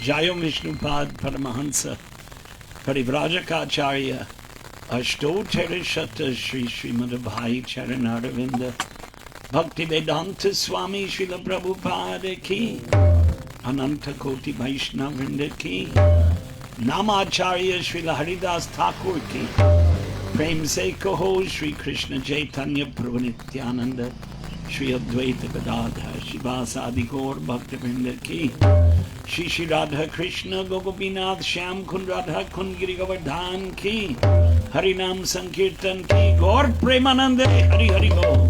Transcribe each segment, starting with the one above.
Jayo Vishnupada Paramahansa Parivrajakaacharya Ashtottara Shri Srimad Bhai Charanaravinda Bhakti Vedanta Swami Srila Prabhupada Ki Ananta Koti Vaishnavrinda Ki Namacharya Srila Haridas Thakur Ki Prem Se Kaho Shri Krishna Chaitanya Prabhu Nityananda Shri Advaita Gadadhar Shivasadi Gaur Bhaktivinoda Ki Shri Shri Radha Krishna Gopinath Shyam Kund Radha Kund Giri Govardhan Ki Harinam Sankirtan Ki Gaur Premanande Hari Hari Bol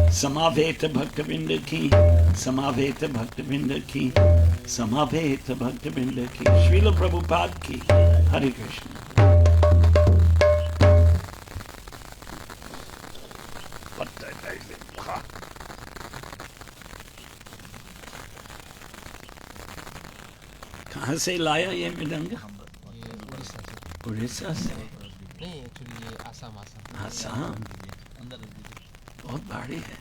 Samaveta Bhaktivinoda Ki Samaveta Bhaktivinoda Ki Samaveta Bhaktivinoda Ki Srila Prabhupada Ki Hare Krishna. कहाँ से लाया ये मृदंग? उड़ीसा से? नहीं, actually ये आसाम आसाम बहुत भारी है,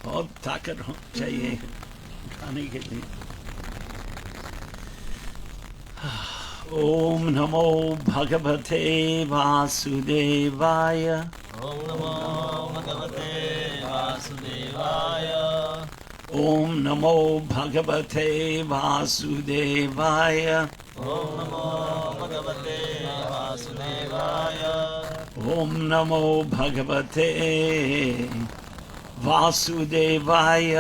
बहुत ताकत चाहिए खाने के लिए। ओम नमो भगवते वासुदेवाय। ओम नमो भगवते वासुदेवाय। ओम नमो भगवते वासुदेवाय। ओम नमो भगवते वासुदेवाय। ओम नमो भगवते वासुदेवाय।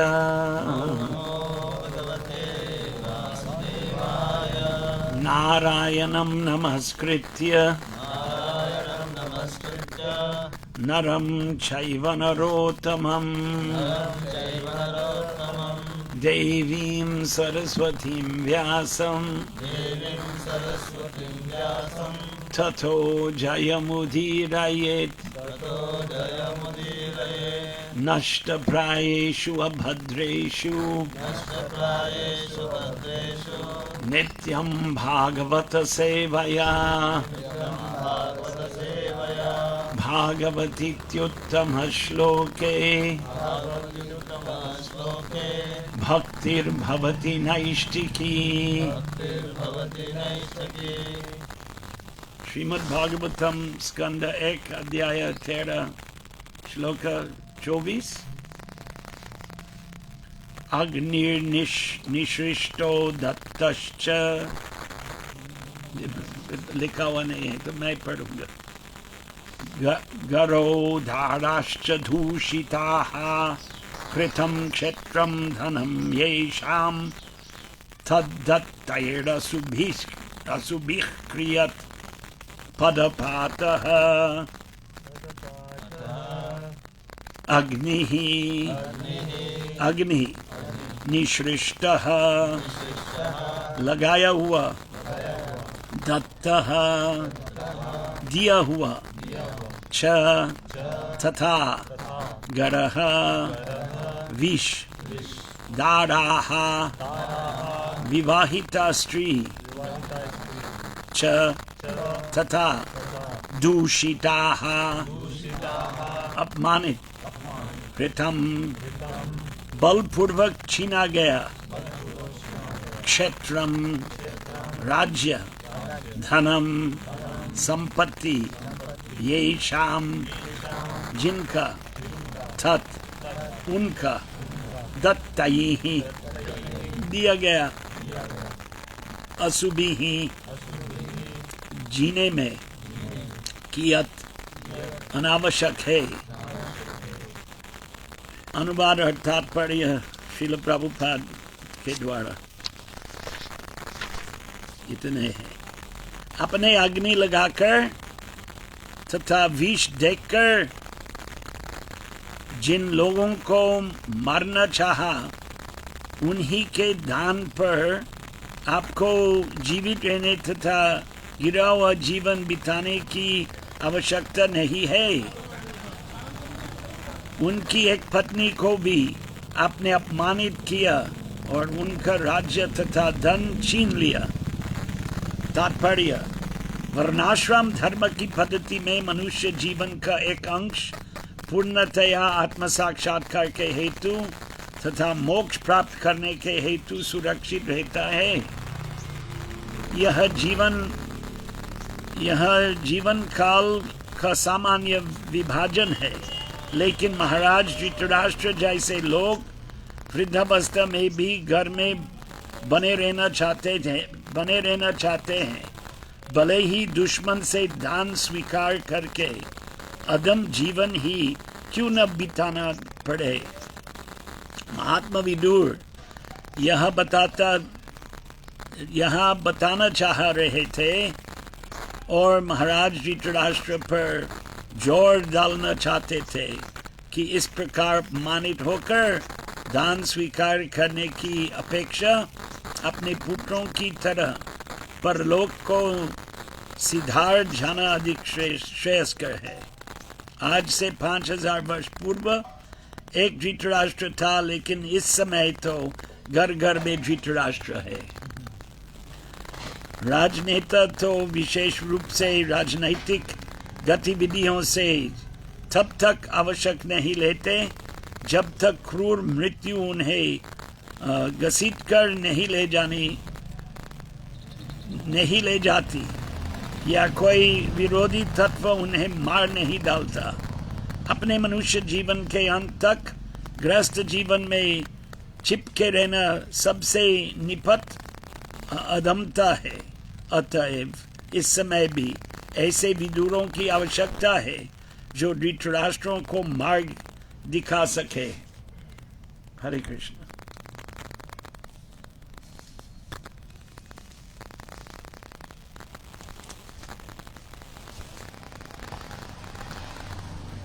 नारायणं नमस्कृत्य नरं चैव नरोत्तमं देवीं सरस्वतीं व्यासं ततो जयमुदीरयेत्। नष्टप्रायेषु अभद्रेषु नित्यं भागवत सेवया भागवतीत्युत्तम श्लोके भक्तिर्भवति नैष्टिकी। श्रीमद् भागवतम स्कंद 1 अध्याय 13 श्लोक 24। अग्निर्निसृष्टो दत्तश्च, लिखा हुआ नहीं है तो मैं पढ़ूंगा। गरो धाराश्च दूषिताः कृतं क्षेत्रं धनं येषां तद्दत्तैरसुभिः क्रियत् पदपातः। अग्निः अग्नि निसृष्टः लगाया हुआ, दत्तः दिया हुआ, च तथा गरः विष दाराः विवाहिता स्त्री च तथा दूषिताः अपमानित प्रथम बलपूर्वक छीना गया, क्षेत्रम राज्य, धनम संपत्ति, ये शाम जिनका, तत् उनका, दत्तैहि दिया गया, असुभिः जीने में, कियत अनावश्यक है। अनुवाद अर्थात पढ़िए श्रील प्रभुपाद के द्वारा। इतने हैं। अपने अग्नि लगाकर तथा विष देखकर जिन लोगों को मारना चाहा, उन्हीं के दान पर आपको जीवित रहने तथा गिरा हुआ जीवन बिताने की आवश्यकता नहीं है। उनकी एक पत्नी को भी आपने अपमानित किया और उनका राज्य तथा धन छीन लिया। तात्पर्य, वर्णाश्रम धर्म की पद्धति में मनुष्य जीवन का एक अंश पूर्णतया आत्म साक्षात्कार के हेतु तथा मोक्ष प्राप्त करने के हेतु सुरक्षित रहता है। यह जीवन काल का सामान्य विभाजन है, लेकिन महाराज धृतराष्ट्र जैसे लोग वृद्धावस्था में भी घर में बने रहना चाहते हैं, भले ही दुश्मन से दान स्वीकार करके अदम जीवन ही क्यों न बिताना पड़े। महात्मा विदुर यह बताना चाह रहे थे और महाराज धृतराष्ट्र पर जोर डालना चाहते थे कि इस प्रकार मानित होकर दान स्वीकार करने की अपेक्षा अपने पुत्रों की तरह परलोक को सिधार जाना अधिक श्रेयस्कर है। आज से 5000 वर्ष पूर्व एक धृतराष्ट्र था, लेकिन इस समय तो घर घर में धृतराष्ट्र है। राजनेता तो विशेष रूप से राजनैतिक गतिविधियों से तब तक आवश्यक नहीं लेते जब तक क्रूर मृत्यु उन्हें घसीट कर नहीं ले जाती या कोई विरोधी तत्व उन्हें मार नहीं डालता। अपने मनुष्य जीवन के अंत तक गृहस्थ जीवन में चिपके रहना सबसे निपट अधमता है। अतएव इस समय भी ऐसे विदुरों की आवश्यकता है जो धृतराष्ट्रों को मार्ग दिखा सके। हरे कृष्ण।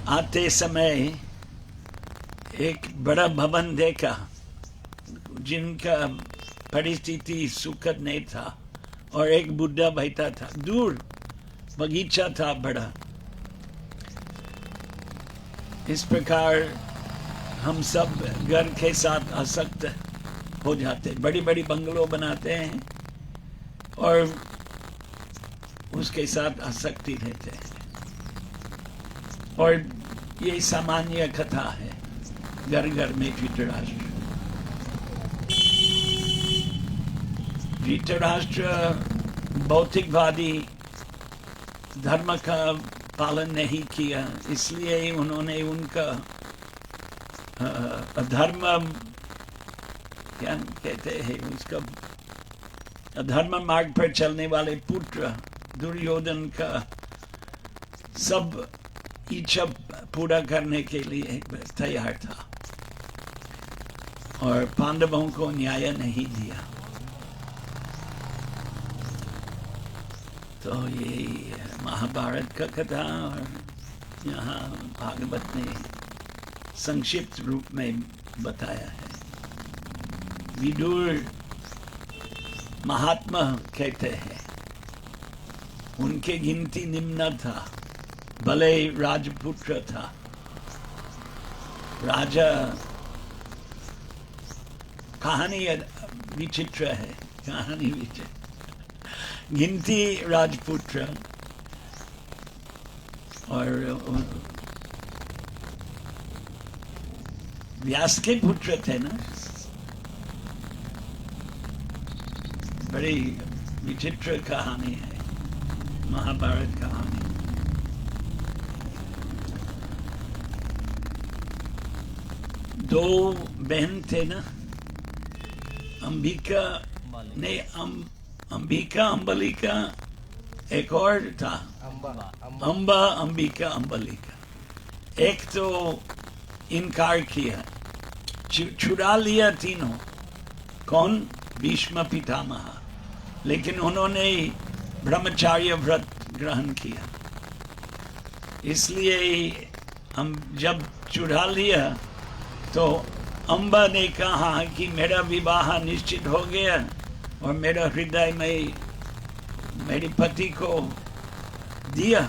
आते समय एक बड़ा भवन देखा जिनका परिस्थिति सुखद नहीं था और एक बुढ़ा बैठा था। दूर बगीचा था बड़ा। इस प्रकार हम सब घर के साथ आसक्त हो जाते, बड़ी बड़ी बंगलो बनाते हैं और उसके साथ आसक्ति रहते हैं। और ये सामान्य कथा है घर घर में। धृतराष्ट्र भौतिकवादी धर्म का पालन नहीं किया, इसलिए उन्होंने उनका अधर्म क्या कहते हैं उसका, अधर्म मार्ग पर चलने वाले पुत्र दुर्योधन का सब इच्छा पूरा करने के लिए तैयार था और पांडवों को न्याय नहीं दिया। तो ये महाभारत का कथा और यहाँ भागवत ने संक्षिप्त रूप में बताया है। विदुर महात्मा कहते हैं, उनके गिनती निम्न था, भले राजपुत्र था। राजा कहानी विचित्र है, कहानी विचित्र। गिनती राजपुत्र और व्यास के पुत्र थे ना। बड़ी विचित्र कहानी है महाभारत कहानी। दो बहन थे ना, अंबिका ने अंबिका अंबलिका, एक और था अंबा अंबिका अंबलिका। एक तो इनकार किया, छुड़ा लिया तीनों। कौन? भीष्म पितामह। लेकिन उन्होंने ब्रह्मचार्य व्रत ग्रहण किया। इसलिए हम जब छुड़ा लिया तो अंबा ने कहा कि मेरा विवाह निश्चित हो गया और मेरा हृदय में मेरे पति को दिया,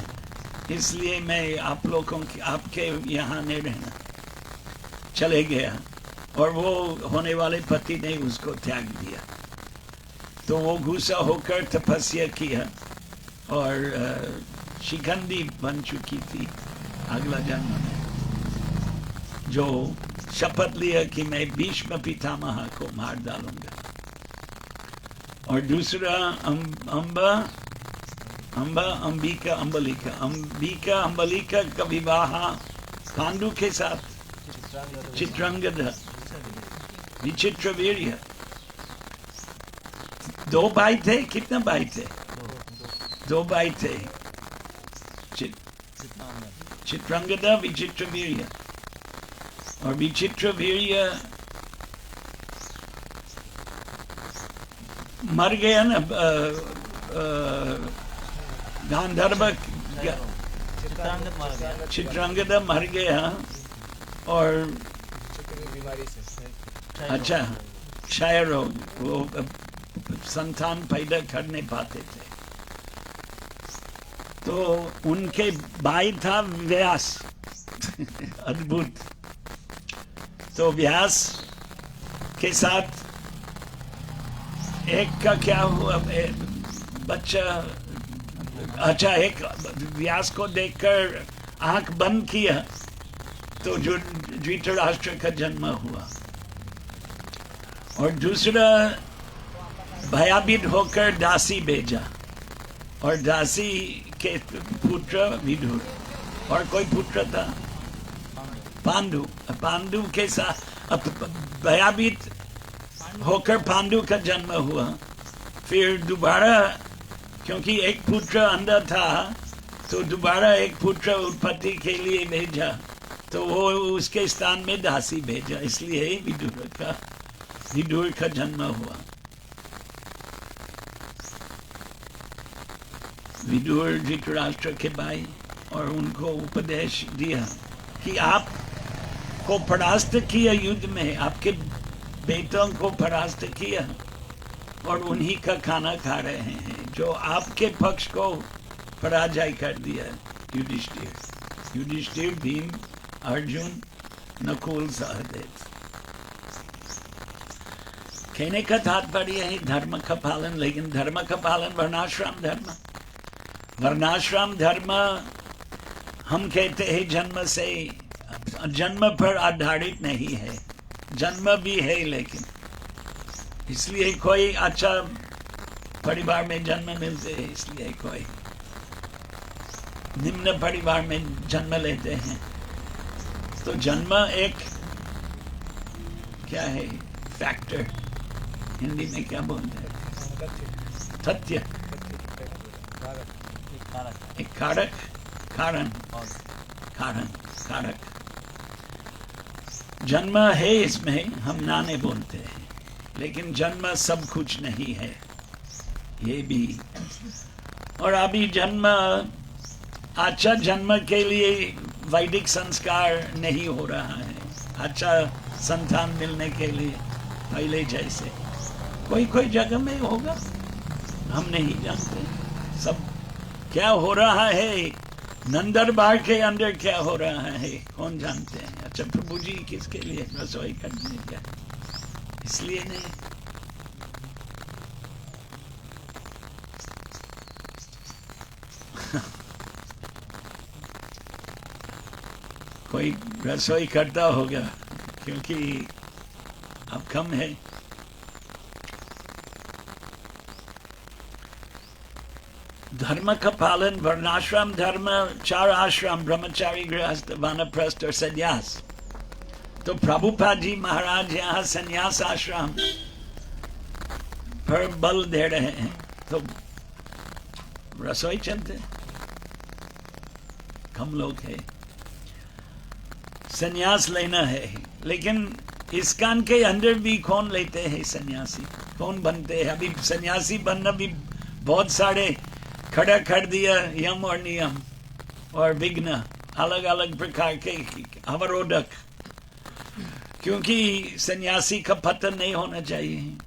इसलिए मैं आप लोगों की आपके यहाँ नहीं रहना, चले गया। और वो होने वाले पति ने उसको त्याग दिया। तो वो गुस्सा होकर तपस्या किया और शिखंडी बन चुकी थी अगला जन्म में, जो शपथ लिया कि मैं भीष्म पितामह को मार डालूंगा। और दूसरा अंबिका अंबलिका का विवाह पांडु के साथ, चित्रांगदा विचित्र वीर्य। 2 भाई थे, कितने भाई थे? 2 भाई थे, चित्रांगदा विचित्र वीर्य। और विचित्र वीर्य मर गया ना, गांधर्व चित्रांगदा मर गया और अच्छा क्षय रोग, वो संतान पैदा कर नहीं पाते थे। तो उनके भाई था व्यास अद्भुत। तो व्यास के साथ एक का क्या हुआ, बच्चा, अच्छा एक व्यास को देखकर आंख बंद किया तो जो धृतराष्ट्र का जन्म हुआ। और दूसरा भयभीत होकर दासी भेजा, और दासी के पुत्र विदुर, और कोई पुत्र था पांडु के साथ भयभीत होकर पांडु का जन्म हुआ। फिर दोबारा, क्योंकि एक पुत्र अंधा था, तो दोबारा एक पुत्र उत्पत्ति के लिए भेजा, तो वो उसके स्थान में दासी भेजा, इसलिए विदुर का जन्म हुआ। विदुर धृतराष्ट्र के भाई, और उनको उपदेश दिया कि आप को परास्त किया युद्ध में, आपके बेटों को परास्त किया और उन्हीं का खाना खा रहे हैं, जो आपके पक्ष को पराजय कर दिया। युधिष्ठिर, भीम, अर्जुन, नकुल, सहदेव। कहने का तात्पर्य है धर्म का पालन, लेकिन धर्म का पालन वर्णाश्रम धर्म। वर्णाश्रम धर्म हम कहते हैं जन्म पर आधारित नहीं है, जन्म भी है, लेकिन इसलिए कोई अच्छा परिवार में जन्म मिलते हैं, इसलिए कोई निम्न परिवार में जन्म लेते हैं। तो जन्म एक क्या है, फैक्टर, हिंदी में क्या बोलते हैं, तथ्य, एक कारक, कारक। जन्म है, इसमें हम नाने बोलते हैं, लेकिन जन्म सब कुछ नहीं है, ये भी। और अभी जन्म, अच्छा जन्म के लिए वैदिक संस्कार नहीं हो रहा है, अच्छा संतान मिलने के लिए पहले जैसे कोई जगह में होगा, हम नहीं जानते। सब क्या हो रहा है नंदरबार के अंदर, क्या हो रहा है कौन जानते हैं। अच्छा प्रभु जी किसके लिए रसोई करने क्या, इसलिए नहीं। कोई रसोई करता होगा, क्योंकि अब कम है। धर्म का पालन, वर्णाश्रम धर्म, 4 आश्रम, ब्रह्मचारी, गृहस्थ, वानप्रस्थ और संन्यास। तो प्रभुपाद जी महाराज यहाँ संन्यास आश्रम पर बल दे रहे हैं, तो रसोई चलते, कम लोग है, संन्यास लेना है। लेकिन इस्कान के अंदर भी कौन लेते हैं सन्यासी, कौन बनते हैं? अभी सन्यासी बनना भी बहुत सारे खड़ा कर दिया, यम और नियम और विघ्न, अलग अलग प्रकार के अवरोधक, क्योंकि सन्यासी का पतन नहीं होना चाहिए।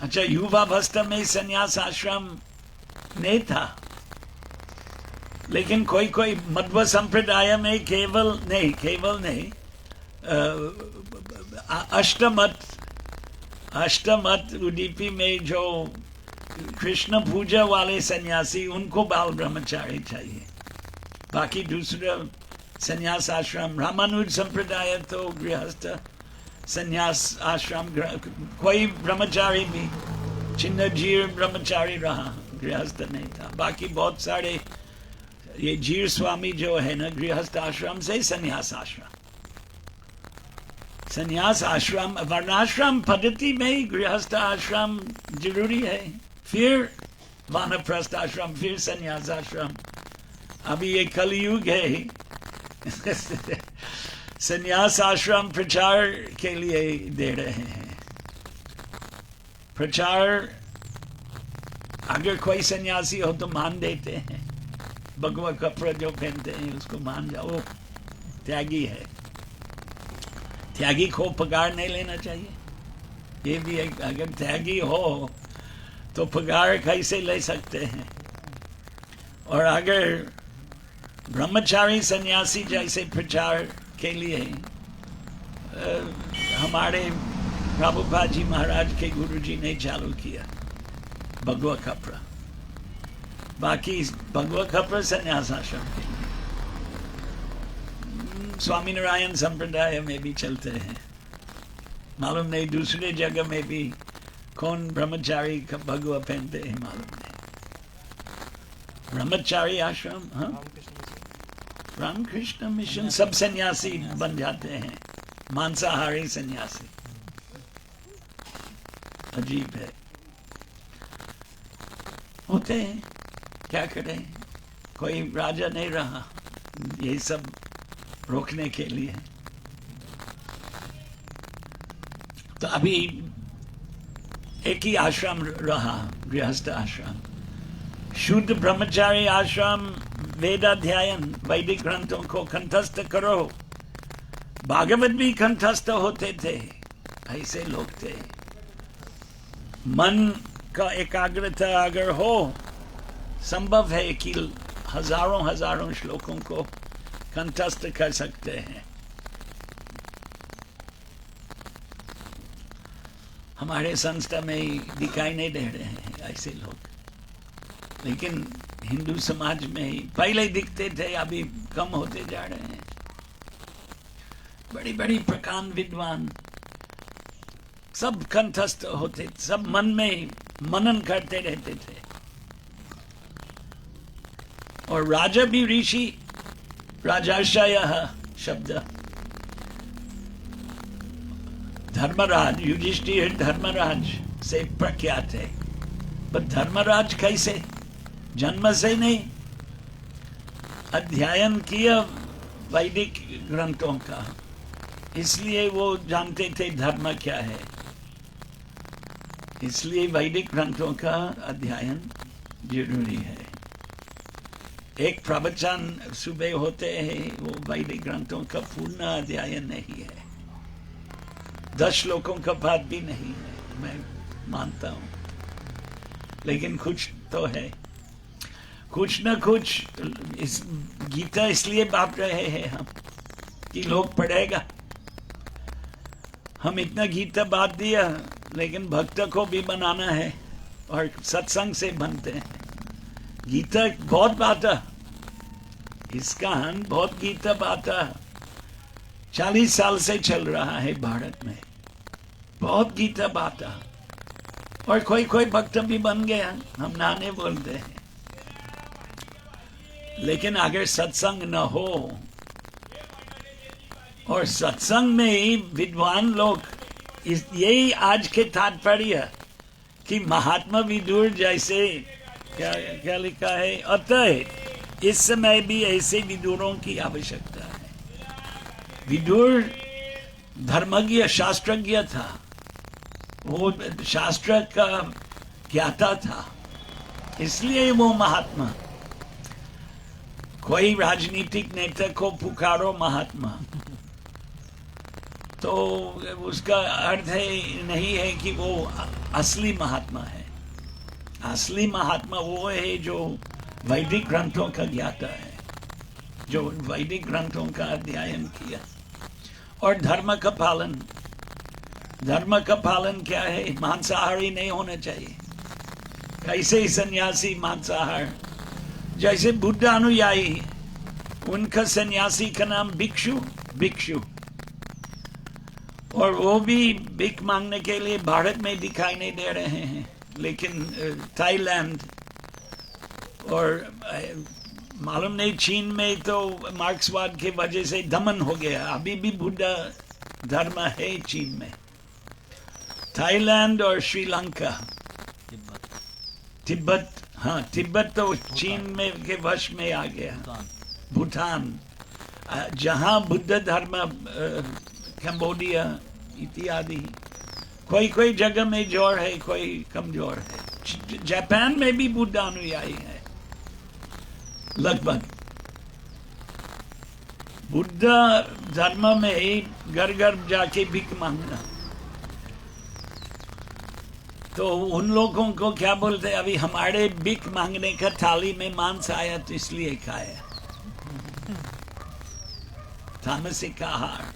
अच्छा युवावस्था में सन्यास आश्रम नहीं था, लेकिन कोई मध्व संप्रदाय में केवल नहीं अष्टमत उडुपी में जो कृष्ण पूजा वाले सन्यासी उनको बाल ब्रह्मचारी चाहिए। बाकी दूसरा सन्यास आश्रम, रामानुज संप्रदाय तो गृहस्थ सन्यास आश्रम, कोई ब्रह्मचारी भी चिन्हजीर ब्रह्मचारी रहा, गृहस्थ नहीं था। बाकी बहुत सारे ये जीर स्वामी जो है ना, गृहस्थ आश्रम से सन्यास आश्रम, सन्यास आश्रम वर्णाश्रम पद्धति में गृहस्थ आश्रम जरूरी है, फिर वानप्रस्थ आश्रम, फिर सन्यास आश्रम। अभी ये कलयुग है सन्यास आश्रम प्रचार के लिए दे रहे हैं। प्रचार अगर कोई सन्यासी हो तो मान देते हैं, भगवा कपड़ा जो पहनते हैं उसको मान जाओ, त्यागी है। त्यागी को पगार नहीं लेना चाहिए, ये भी एक, अगर त्यागी हो तो पगार कैसे ले सकते हैं। और अगर ब्रह्मचारी सन्यासी जैसे प्रचार के लिए हमारे प्रभुपाद जी महाराज के गुरुजी ने चालू किया भगवा कपड़ा, बाकी भगवा कपड़ा सन्यास आश्रम के लिए, स्वामी नारायण संप्रदाय में भी चलते हैं, मालूम नहीं दूसरे जगह में भी कौन ब्रह्मचारी का भगवा पहनते हैं मालूम नहीं। ब्रह्मचारी आश्रम, हाँ, रामकृष्ण मिशन सब सन्यासी बन जाते हैं, मांसाहारी सन्यासी। अजीब है, होते हैं, क्या करें, कोई राजा नहीं रहा ये सब रोकने के लिए। तो अभी एक ही आश्रम रहा, गृहस्थ आश्रम। शुद्ध ब्रह्मचारी आश्रम वेदाध्ययन, वैदिक ग्रंथों को कंठस्थ करो। भागवत भी कंठस्थ होते थे, ऐसे लोग थे। मन का एकाग्रता अगर हो, संभव है कि हजारों हजारों श्लोकों को कंठस्थ कर सकते हैं। हमारे संस्था में दिखाई नहीं दे रहे हैं ऐसे लोग, लेकिन हिंदू समाज में पहले दिखते थे, अभी कम होते जा रहे हैं। बड़ी बड़ी प्रकांड विद्वान सब कंठस्थ होते, सब मन में मनन करते रहते थे। और राजा भी ऋषि, राजाशयः शब्द, धर्मराज, युधिष्ठिर धर्मराज से प्रख्यात है। पर धर्मराज कैसे? जन्म से नहीं, अध्ययन किया वैदिक ग्रंथों का, इसलिए वो जानते थे धर्म क्या है। इसलिए वैदिक ग्रंथों का अध्ययन जरूरी है। एक प्रवचन सुबह होते हैं, वो वैदिक ग्रंथों का पूर्ण अध्ययन नहीं है, 10 श्लोकों का पाठ भी नहीं है, मैं मानता हूं, लेकिन कुछ तो है, कुछ न कुछ। इस गीता इसलिए बांट रहे हैं हम कि लोग पढ़ेगा। हम इतना गीता बांट दिया, लेकिन भक्त को भी बनाना है, और सत्संग से बनते हैं। गीता बहुत बांटा, इसका बहुत गीता बांटा, 40 साल से चल रहा है भारत में, बहुत गीता बांटा, और कोई कोई भक्त भी बन गया, हम नाने बोलते हैं। लेकिन अगर सत्संग न हो, और सत्संग में विद्वान लोग, यही आज के तात्पर्य कि महात्मा विदुर जैसे क्या लिखा है, अतः इस समय भी ऐसे विदुरों की आवश्यकता है। विदुर धर्मज्ञ शास्त्रज्ञ था, वो शास्त्र का ज्ञाता था, इसलिए वो महात्मा। कोई राजनीतिक नेता को पुकारो महात्मा, तो उसका अर्थ है नहीं है कि वो असली महात्मा है। असली महात्मा वो है जो वैदिक ग्रंथों का ज्ञाता है, जो वैदिक ग्रंथों का अध्ययन किया, और धर्म का पालन। धर्म का पालन क्या है? मांसाहारी नहीं होना चाहिए, कैसे सन्यासी मांसाहार, जैसे बुद्ध अनुयायी उनका सन्यासी का नाम भिक्षु, भिक्षु, और वो भी भीख मांगने के लिए भारत में दिखाई नहीं दे रहे हैं, लेकिन थाईलैंड और मालूम नहीं चीन में तो मार्क्सवाद के वजह से दमन हो गया। अभी भी बुद्ध धर्म है चीन में। थाईलैंड और श्रीलंका, तिब्बत, हाँ तिब्बत तो चीन में के वश में आ गया। भूटान, जहाँ बुद्ध धर्म, कंबोडिया इत्यादि, कोई कोई जगह में जोर है, कोई कमजोर है। जापान में भी बुद्ध अनुयायी है लगभग। बुद्ध धर्म में घर घर जाके भीख मांगना, तो उन लोगों को क्या बोलते हैं, अभी हमारे भीख मांगने का थाली में मांस आया तो इसलिए खाया। तामसिक आहार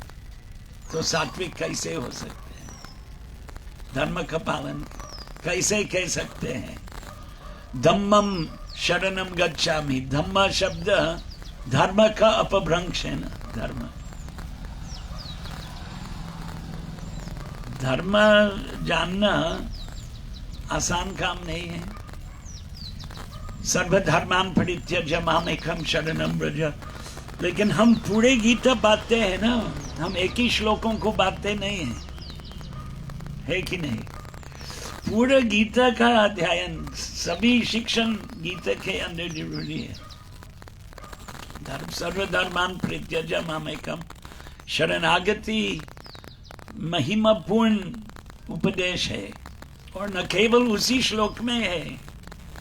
तो सात्विक कैसे हो सकते हैं? धर्म का पालन कैसे कह सकते हैं? धम्मम शरणम गच्छामि, धम्म शब्द धर्म का अपभ्रंश है ना। धर्म जानना आसान काम नहीं है। सर्वधर्मान् परित्यज्य मामेकं शरणं व्रज, लेकिन हम पूरे गीता बांटते हैं ना, हम एक ही श्लोकों को बांटते नहीं है कि नहीं? पूरा गीता का अध्ययन, सभी शिक्षण गीता के अंदर जरूरी है। धर्म सर्वधर्मान् परित्यज्य मामेकं, शरणागति महिमापूर्ण उपदेश है, और न केवल उसी श्लोक में है,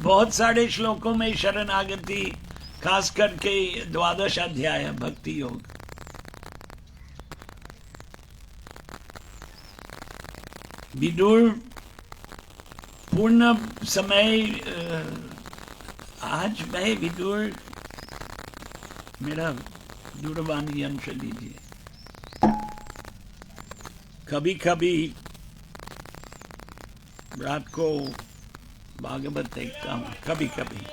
बहुत सारे श्लोकों में शरणागति, खास करके 12 अध्याय भक्ति योग। विदुर पूर्ण समय, आज मैं विदुर, मेरा दूरवाणी यंत्र लीजिए। कभी कभी रात को भागवत देखता हूँ, कभी कभी।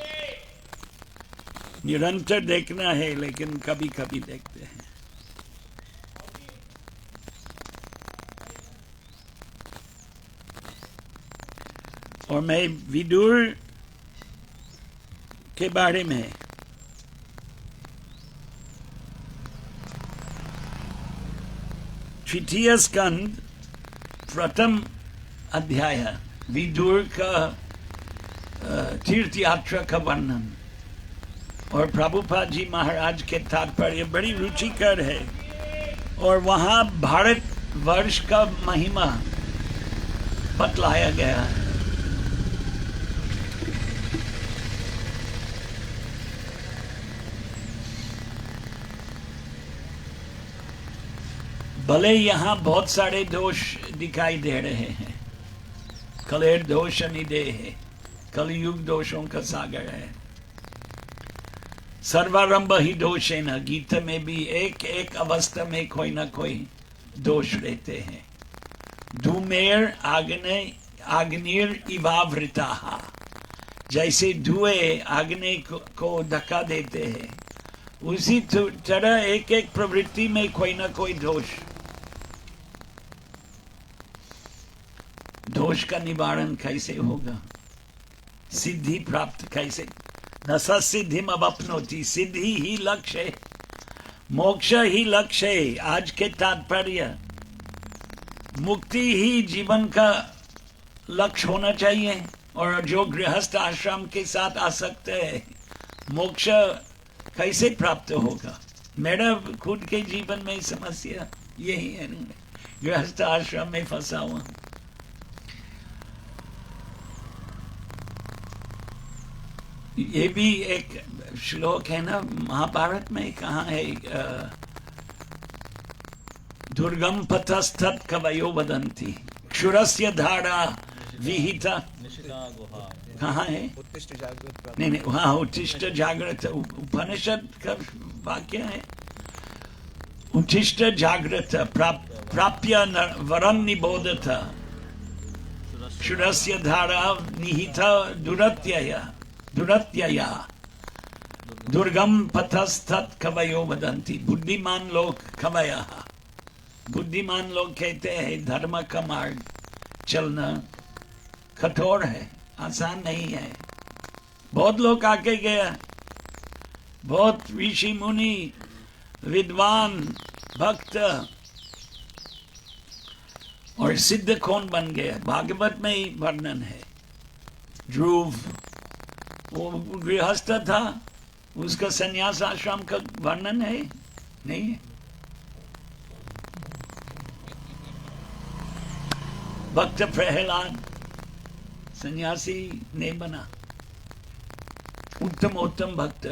निरंतर देखना है, लेकिन कभी कभी देखते हैं। और मैं विदुर के बारे में तृतीय स्कंद प्रथम अध्याय विदुर का तीर्थ यात्रा का वर्णन, और प्रभुपाद जी महाराज के तात्पर्य बड़ी रुचिकर है, और वहाँ भारत वर्ष का महिमा बतलाया गया है। भले यहाँ बहुत सारे दोष दिखाई दे रहे हैं, कलेर दोष निदेह है, कलयुग दोषों का सागर है। सर्वारंभ ही दोष है ना, गीता में भी एक एक अवस्था में कोई ना कोई दोष रहते हैं। धूमेर आग्नेर इवावृता, जैसे धुएं आग्नेय को धक्का देते हैं, उसी तरह एक एक प्रवृत्ति में कोई ना कोई दोष का निवारण कैसे होगा? सिद्धि प्राप्त कैसे? न सिद्धिम अवप्नोति, सिद्धि ही लक्ष्य है, मोक्ष ही लक्ष्य है। आज के तात्पर्य मुक्ति ही जीवन का लक्ष्य होना चाहिए, और जो गृहस्थ आश्रम के साथ आ सकते हैं, मोक्ष कैसे प्राप्त होगा? मेरा खुद के जीवन में समस्या यही है, गृहस्थ आश्रम में फंसा हुआ। ये भी एक श्लोक है ना महाभारत में, कहाँ है? दुर्गम पथस्थत कवयो वदन्ति क्षुरस्य धारा विहिता, कहाँ है? नहीं, वहाँ उत्तिष्ठ जागृत, उपनिषद का वाक्य है। उत्तिष्ठ जागृत प्राप्य वरं निबोधत, क्षुरस्य धारा निहित दुरत्यया दुर्गम पथस्थत कवयो वदंती। बुद्धिमान लोग कवयः, बुद्धिमान लोग कहते हैं धर्म का मार्ग चलना कठोर है, आसान नहीं है। बहुत लोग आके गया, बहुत ऋषि मुनि विद्वान भक्त और सिद्ध कौन बन गया, भागवत में ही वर्णन है। ध्रुव वो गृहस्थ था, उसका संन्यास आश्रम का वर्णन है नहीं है। भक्त प्रहलाद सन्यासी नहीं बना, उत्तम उत्तम भक्त।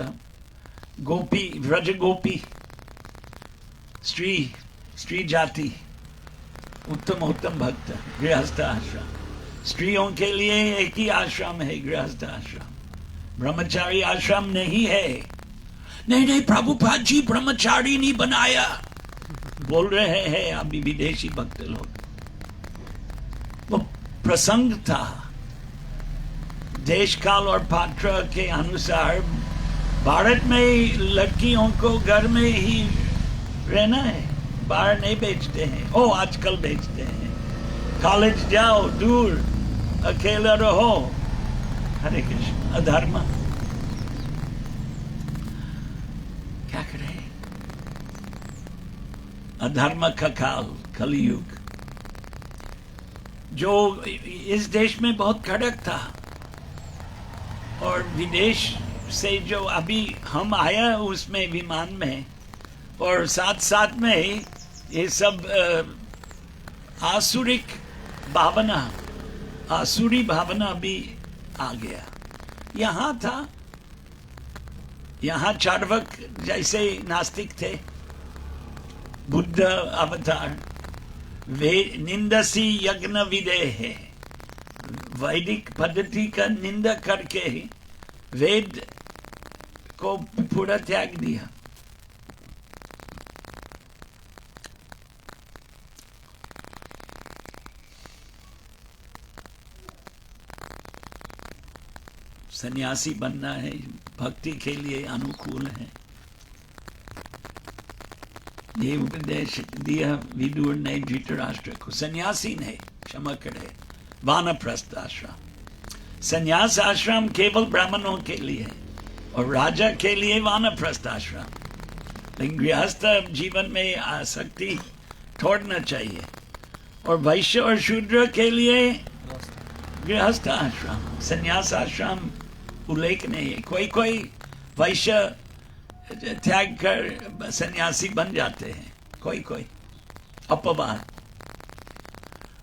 गोपी, व्रज गोपी, स्त्री जाति, उत्तम उत्तम भक्त। गृहस्थ आश्रम, स्त्रियों के लिए एक ही आश्रम है गृहस्थ आश्रम, ब्रह्मचारी आश्रम नहीं है। नहीं प्रभुपाद जी ब्रह्मचारी नहीं बनाया बोल रहे हैं अभी विदेशी भक्त लोग। वो प्रसंग था, देश काल और पात्र के अनुसार। भारत में लड़कियों को घर में ही रहना है, बाहर नहीं बेचते हैं। ओ आजकल बेचते हैं, कॉलेज जाओ दूर, अकेला रहो। हरे कृष्ण, अधर्म क्या करें, अधर्म का काल, कलयुग जो इस देश में बहुत कड़क था। और विदेश से जो अभी हम आया उसमें विमान में, और साथ साथ में ये सब आसुरिक भावना, आसुरी भावना भी आ गया। यहाँ था, यहाँ चार्वक जैसे नास्तिक थे, बुद्ध अवतार। वे निंदसी यज्ञ विदेह है, वैदिक पद्धति का निंदा करके वेद को पूरा त्याग दिया। सन्यासी बनना है, भक्ति के लिए अनुकूल है। ये उपदेश दिया विदुर ने धृतराष्ट्र को। सन्यासी ने, क्षमा करे, वानप्रस्थ आश्रम। सन्यास आश्रम केवल ब्राह्मणों के लिए और राजा के लिए वानप्रस्थ आश्रम। लेकिन गृहस्थ जीवन में आसक्ति छोड़ना चाहिए। और वैश्य और शूद्र के लिए गृहस्थ आश्रम, सन्यास आश्रम उल्लेख नहीं है। कोई कोई वैश्य त्याग कर सन्यासी बन जाते हैं, कोई कोई अपवाद।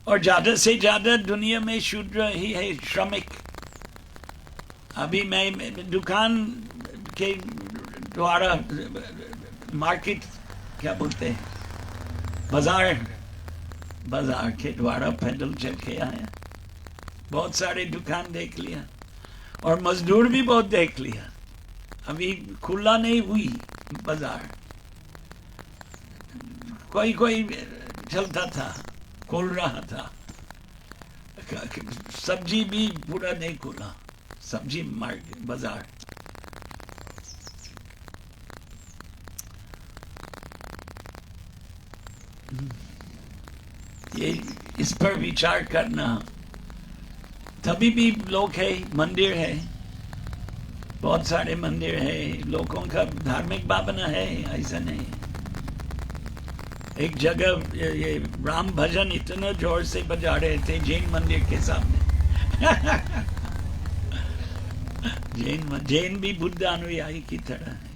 और ज्यादा से ज्यादा दुनिया में शूद्र ही है, श्रमिक। अभी मैं दुकान के द्वारा, मार्केट क्या बोलते हैं, बाजार के द्वारा पैदल चल के आया। बहुत सारे दुकान देख लिया और मजदूर भी बहुत देख लिया। अभी खुला नहीं हुई बाजार, कोई कोई चलता था, खोल रहा था। सब्जी भी पूरा नहीं खुला, सब्जी मार्केट बाजार। ये इस पर विचार करना। तभी भी लोग है, मंदिर है, बहुत सारे मंदिर है, लोगों का धार्मिक भावना है, ऐसा नहीं। एक जगह ये राम भजन इतना जोर से बजा रहे थे जैन मंदिर के सामने। जैन भी बुद्ध अनुयायी की तरह है।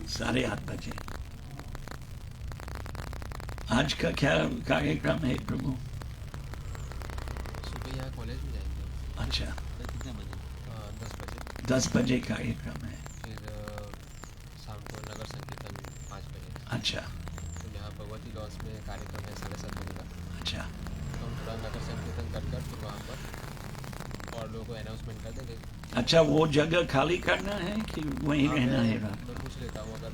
सारे 8 बजे। आज का क्या कार्यक्रम है प्रभु? सुबह यहाँ कॉलेज में जाएंगे। अच्छा, कितने बजे? 10 बजे। 10 बजे कार्यक्रम है। फिर शाम को नगर संकीर्तन 5 बजे। अच्छा, तो यहाँ भगवती लॉज में कार्यक्रम है 7:30 बजे का। अच्छा, तो हम थोड़ा नगर संकीर्तन कर फिर वहाँ पर और लोगों को अनाउंसमेंट कर देंगे। अच्छा, वो जगह खाली करना है कि वहीं रहना है? मैं पूछ लेता हूँ, अगर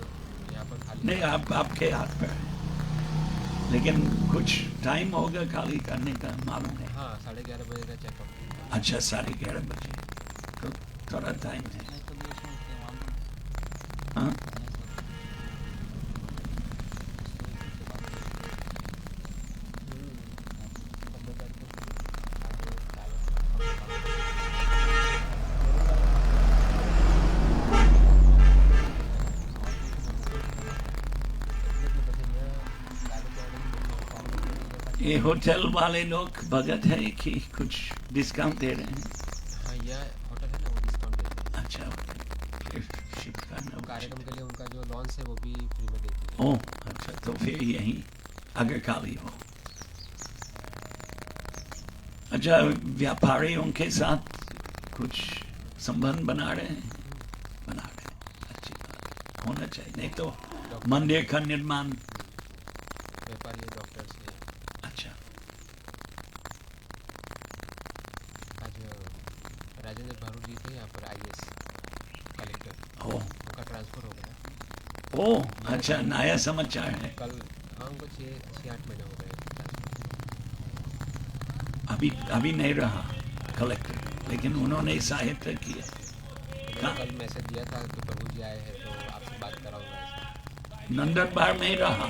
यहाँ पर खाली नहीं, आपके हाथ पर है। लेकिन कुछ टाइम होगा खाली करने का मालूम नहीं। हाँ 11:30 बजे का चेकआउट। अच्छा 11:30 बजे तो थोड़ा टाइम है। हाँ ये होटल वाले लोग भगत है कि कुछ डिस्काउंट दे रहे हैं? हाँ यह होटल है ना, वो डिस्काउंट देते हैं। अच्छा फिर शिफ्ट करना कार्यक्रम के लिए उनका जो लॉन्च है वो भी फ्री में देती है। ओह अच्छा, तो फिर यही अगर खाली हो। अच्छा, व्यापारियों के साथ कुछ संबंध बना रहे हैं? बना रहे हैं, अच्छी बात होना चाहिए, नहीं तो मंदिर का निर्माण। व्यापारी है, डॉक्टर्स है। अच्छा आज राजेंद्र भारू जी थे यहाँ पर, IAS कलेक्टर, ओह उनका ट्रांसफ़र हो गया। ओह अच्छा, नया समाचार है। कल हाँ उनको 6-8 महीने हो गए अभी नहीं रहा कलेक्टर, लेकिन उन्होंने सहायता किया। ट्रांसफ़र। कल मैसेज दिया था कि प्रभु जी आए हैं तो आपसे बात कराऊंगा ऐसा। नंदनबार में रहा?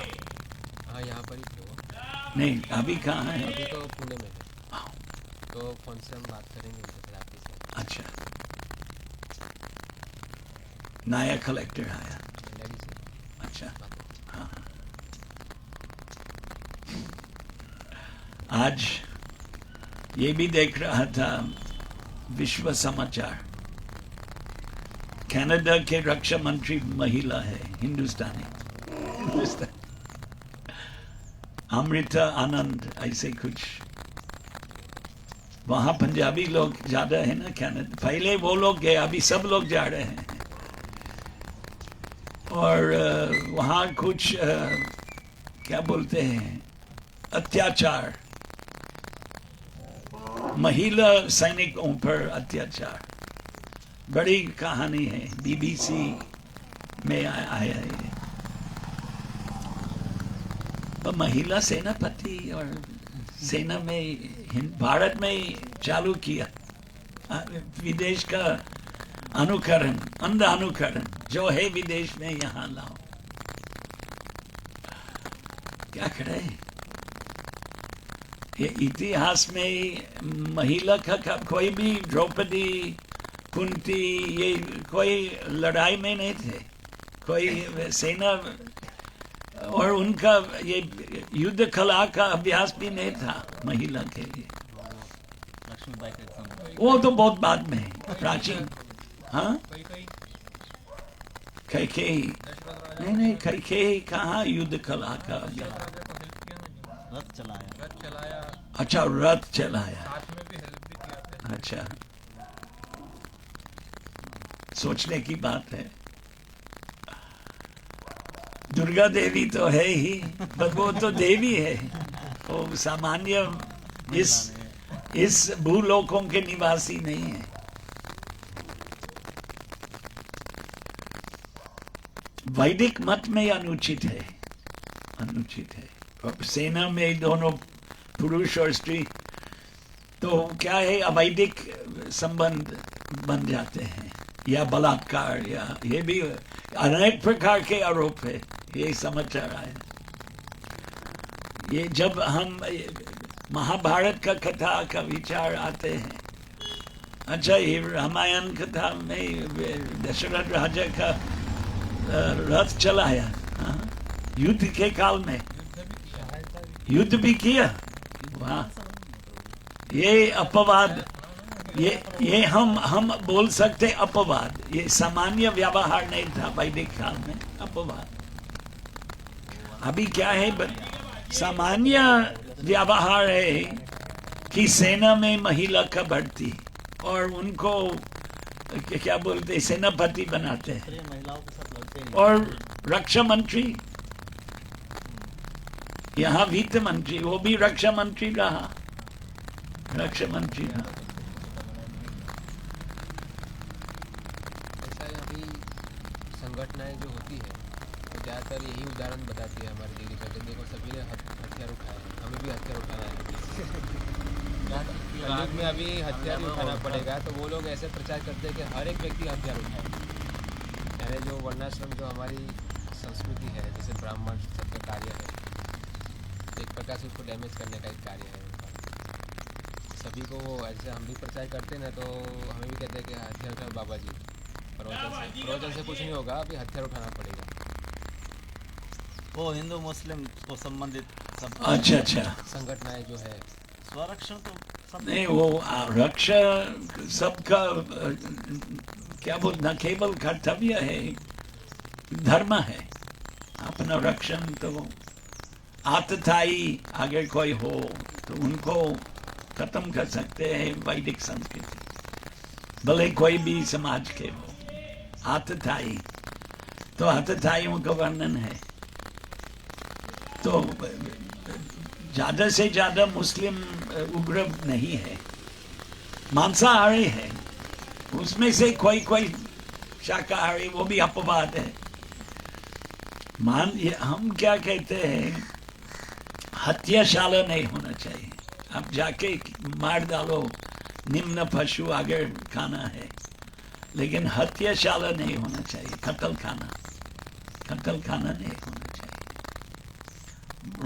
हाँ यहाँ पर ही थे वो। नहीं, अभी कहाँ है? अभी तो पुणे में है, तो फोन से हम बात करेंगे उनसे फिर आपके साथ। अच्छा, नया कलेक्टर आया? लड़ी से अच्छा बात होगी। हाँ। आज ये भी देख रहा था विश्व समाचार, कनाडा के रक्षा मंत्री महिला है, हिंदुस्तानी अमृता आनंद ऐसे कुछ। वहां पंजाबी लोग ज्यादा है ना कनाडा, पहले वो लोग गए, अभी सब लोग जा रहे हैं। और वहां कुछ क्या बोलते हैं, अत्याचार, महिला सैनिकों पर अत्याचार, बड़ी कहानी है, BBC में आया है। तो महिला सेनापति और सेना में भारत में चालू किया विदेश का अनुकरण, अंध अनुकरण, जो है विदेश में यहाँ लाओ। क्या करे, ये इतिहास में महिला का कोई भी, द्रौपदी, कुंती, ये कोई लड़ाई में नहीं थे, कोई सेना, और उनका ये युद्ध कला का अभ्यास भी नहीं था महिला के लिए। वो तो बहुत बाद में, प्राचीन। हाँ कैकेयी, नहीं कैकेयी कहाँ युद्ध कला का अभ्यास? रथ चलाया। अच्छा रथ चलाया, साथ में भी हेल्प भी किया। अच्छा, सोचने की बात है। दुर्गा देवी तो है ही, पर वो तो देवी है, वो सामान्य इस भूलोकों के निवासी नहीं है। वैदिक मत में अनुचित है, अनुचित है। और सेना में दोनों पुरुष और स्त्री, तो क्या है, अवैधिक संबंध बन जाते हैं, या बलात्कार, या ये भी अनेक प्रकार के आरोप है। ये समाचार आया, ये जब हम महाभारत का कथा का विचार आते हैं। अच्छा, ये रामायण कथा में दशरथ राजा का रथ चलाया, युद्ध के काल में युद्ध भी किया। वाह, ये अपवाद, ये हम बोल सकते अपवाद, ये सामान्य व्यवहार नहीं था वैदिक काल में, अपवाद। अभी क्या है, सामान्य व्यवहार है कि सेना में महिला का भर्ती, और उनको क्या बोलते हैं, सेनापति बनाते हैं। महिलाओं के साथ लड़ते नहीं। और रक्षा मंत्री, यहाँ वित्त मंत्री, वो भी रक्षा मंत्री रहा, रक्षा मंत्री रहा। ऐसा अभी संगठनाएं जो होती है, तो ज़्यादातर यही उदाहरण बताती है हमारी दीदी कहते देखो सभी ने हथियार उठाए, हमें भी हथियार उठाना है। कलयुग में अभी हथियार ही उठाना पड़ेगा, तो वो लोग ऐसे प्रचार करते हैं कि हर एक व्यक्ति हथियार उठाए। यानी जो वर्णाश्रम जो हमारी संस्कृति है, जैसे ब्राह्मण सबका कार्य है, एक प्रकार से उसको डैमेज करने का एक कार्य है उनका। सभी को वो ऐसे हम भी प्रचार करते हैं ना, तो हमें भी कहते हैं कि हथियार उठाओ बाबा जी, प्रवचन से कुछ नहीं होगा, अभी हथियार उठाना पड़ेगा। वो हिंदू मुस्लिम को संबंधित सब अच्छा संगठनाएं जो है, स्वरक्षण तो सब नहीं, वो रक्षा सबका क्या बोलना केवल कर्तव्य है, धर्म है। अपना रक्षण तो आतताई अगर कोई हो तो उनको खत्म कर सकते हैं वैदिक संस्कृति, भले कोई भी समाज के हो। आतताई तो आतताइयों का वर्णन है, तो ज्यादा से ज्यादा मुस्लिम उग्र नहीं है, मांसाहारी है, उसमें से कोई शाकाहारी, वो भी अपवाद है। हम क्या कहते हैं, हत्याशाला नहीं होना चाहिए। अब जाके मार डालो निम्न पशु अगर खाना है, लेकिन हत्याशाला नहीं होना चाहिए, कत्ल खाना नहीं होना चाहिए।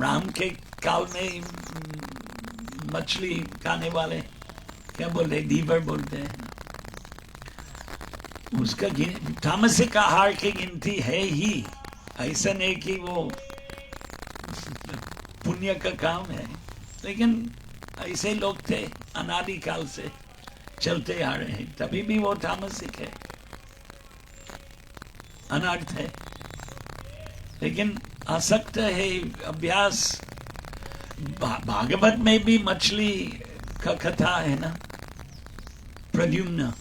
राम के काल में मछली खाने वाले क्या बोलते, दीवर बोलते हैं, उसका तामसिक आहार की गिनती है ही, ऐसा नहीं कि वो पुण्य का काम है, लेकिन ऐसे लोग थे, अनादिकाल से चलते आ रहे हैं, तभी भी वो तामसिक है, अनर्थ है। लेकिन आसक्त है अभ्यास। भागवत में भी मछली का कथा है ना, प्रद्युम्न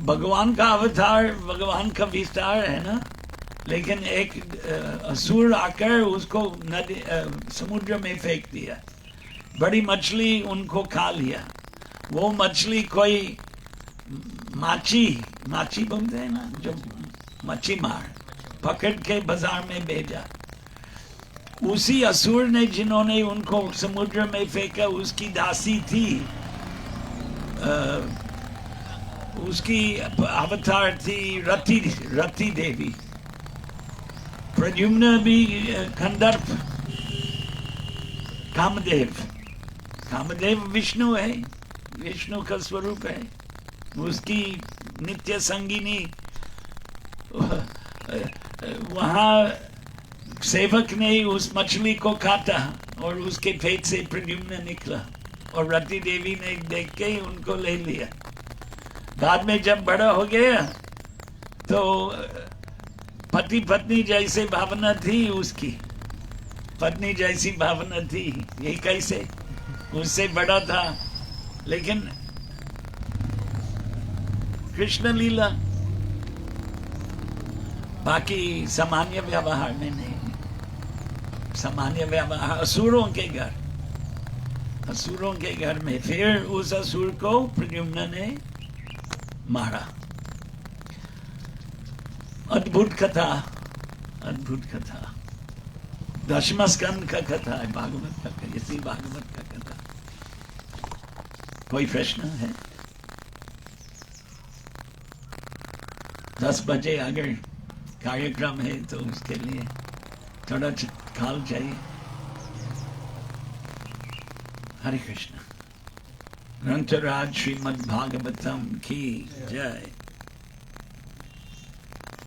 भगवान का अवतार, भगवान का विस्तार है ना, लेकिन एक असुर आकर उसको नदी समुद्र में फेंक दिया, बड़ी मछली उनको खा लिया। वो मछली कोई माची बोलते हैं ना, जो मच्छी मार पकड़ के बाजार में भेजा। उसी असुर ने जिन्होंने उनको समुद्र में फेंका, उसकी दासी थी, उसकी अवतार थी रति देवी। प्रद्युम्न भी कंदर्प, कामदेव विष्णु है, विष्णु का स्वरूप है। उसकी नित्य संगिनी वहां सेवक ने उस मछली को काटा और उसके पेट से प्रद्युम्न निकला, और रति देवी ने देख के उनको ले लिया। बाद में जब बड़ा हो गया तो पति पत्नी जैसे भावना थी, उसकी पत्नी जैसी भावना थी, ये कैसे, उससे बड़ा था, लेकिन कृष्ण लीला, बाकी सामान्य व्यवहार में नहीं। सामान्य व्यवहार असुरों के घर में फिर उस असुर को प्रद्युम्न ने मारा। अद्भुत कथा, दशम स्कंद का कथा है, भागवत का, इसी भागवत का कथा। कोई प्रश्न है? 10 बजे अगर कार्यक्रम है तो उसके लिए थोड़ा खाल चाहिए। हरे कृष्ण। ग्रंथराज श्रीमद् भागवतम की जय।